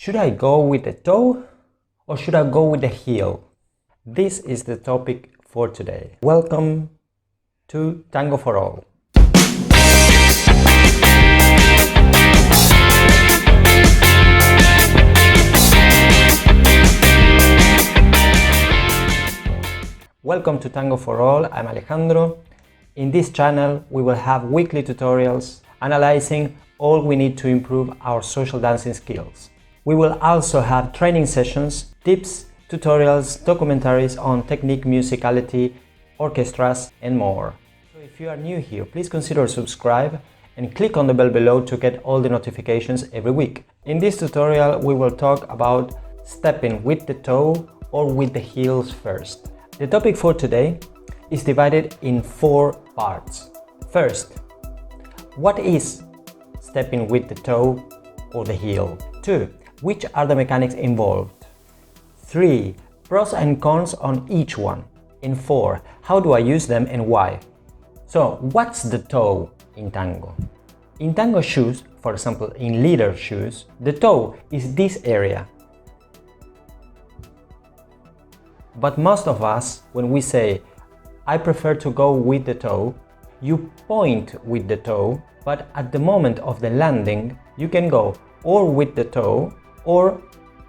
Should I go with the toe or should I go with the heel? This is the topic for today. Welcome to Tango for All. Welcome to Tango for All. I'm Alejandro. In this channel, we will have weekly tutorials analyzing all we need to improve our social dancing skills. We will also have training sessions, tips, tutorials, documentaries on technique, musicality, orchestras, and more. So if you are new here, please consider subscribe and click on the bell below to get all the notifications every week. In this tutorial, we will talk about stepping with the toe or with the heels first. The topic for today is divided in 4 parts. First, what is stepping with the toe or the heel? 2. Which are the mechanics involved? 3. Pros and cons on each one. And 4. How do I use them and why? So, what's the toe in tango? In tango shoes, for example in leader shoes, the toe is this area. But most of us, when we say, I prefer to go with the toe, you point with the toe, but at the moment of the landing, you can go or with the toe or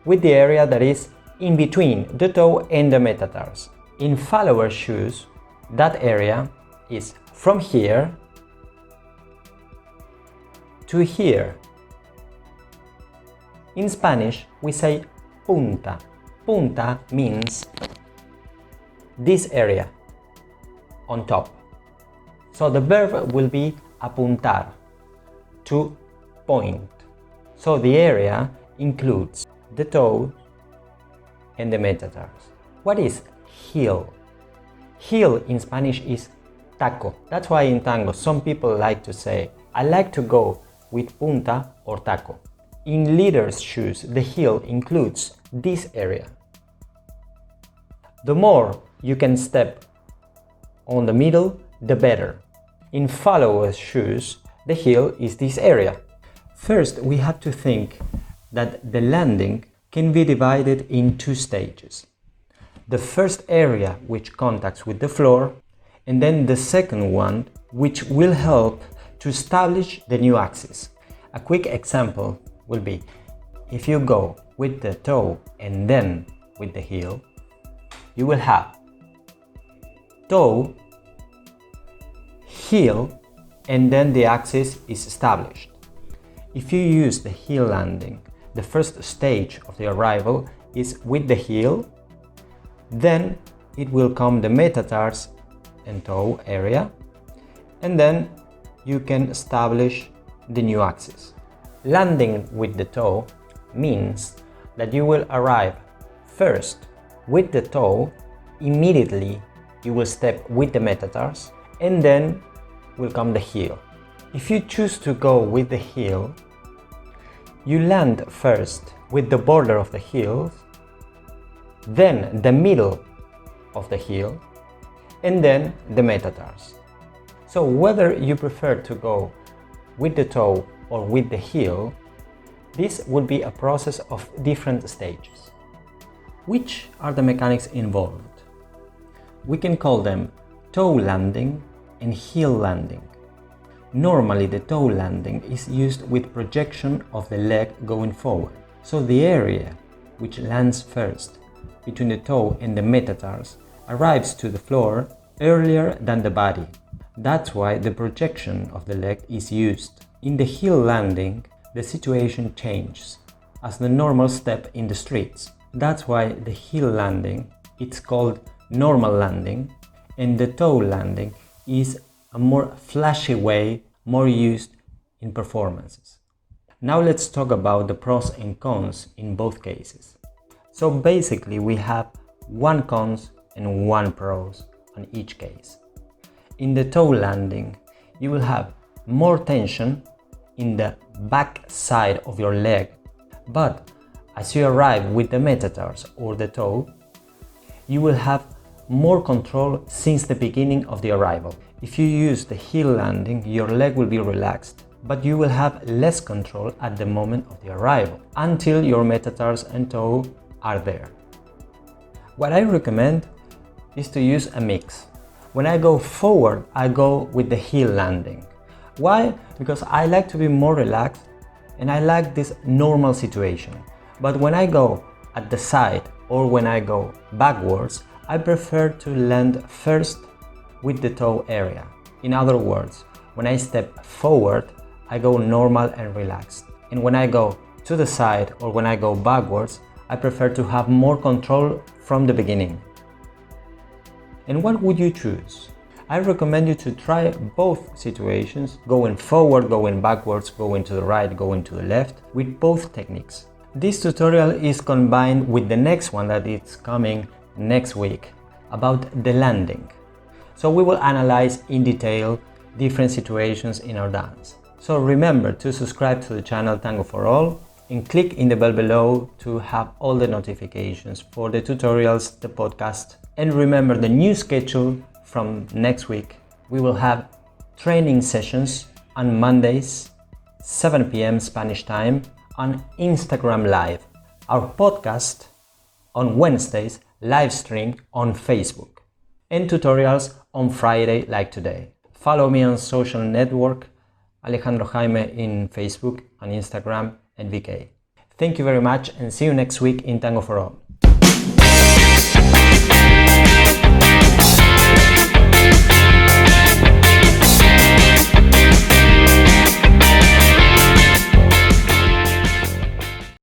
with the area that is in between the toe and the metatars. In follower shoes, that area is from here to here. In Spanish, we say punta. Punta means this area on top. So the verb will be apuntar, to point. So the area includes the toe and the metatars. What is heel? Heel in Spanish is taco. That's why in tango some people like to say, I like to go with punta or taco. In leaders' shoes, the heel includes this area. The more you can step on the middle, the better. In followers' shoes, the heel is this area. First, we have to think that the landing can be divided in 2 stages. The first area which contacts with the floor, and then the second one which will help to establish the new axis. A quick example will be, if you go with the toe and then with the heel, you will have toe, heel, and then the axis is established. If you use the heel landing, the first stage of the arrival is with the heel, then it will come the metatars and toe area, and then you can establish the new axis. Landing with the toe means that you will arrive first with the toe, immediately you will step with the metatars, and then will come the heel. If you choose to go with the heel, you land first with the border of the heel, then the middle of the heel, and then the metatars. So whether you prefer to go with the toe or with the heel, this will be a process of different stages. Which are the mechanics involved? We can call them toe landing and heel landing. Normally the toe landing is used with projection of the leg going forward. So the area which lands first between the toe and the metatars arrives to the floor earlier than the body. That's why the projection of the leg is used. In the heel landing, the situation changes as the normal step in the streets. That's why the heel landing, it's called normal landing, and the toe landing is a more flashy way, more used in performances. Now let's talk about the pros and cons in both cases. So basically we have 1 cons and 1 pros on each case. In the toe landing, you will have more tension in the back side of your leg, but as you arrive with the metatars or the toe, you will have more control since the beginning of the arrival. If you use the heel landing, your leg will be relaxed but you will have less control at the moment of the arrival, until your metatars and toe are there. What I recommend is to use a mix. When I go forward, I go with the heel landing. Why? Because I like to be more relaxed and I like this normal situation. But when I go at the side or when I go backwards, I prefer to land first with the toe area. In other words, when I step forward, I go normal and relaxed. And when I go to the side or when I go backwards, I prefer to have more control from the beginning. And what would you choose? I recommend you to try both situations, going forward, going backwards, going to the right, going to the left, with both techniques. This tutorial is combined with the next one that is coming next week about the landing. So we will analyze in detail different situations in our dance. So remember to subscribe to the channel Tango for All and click in the bell below to have all the notifications for the tutorials, the podcast. And remember the new schedule from next week. We will have training sessions on Mondays, 7 p.m. Spanish time on Instagram Live. Our podcast on Wednesdays, live stream on Facebook. And tutorials on Friday like today. Follow me on social network, Alejandro Jaime in Facebook, on Instagram and VK. Thank you very much and see you next week in Tango for All.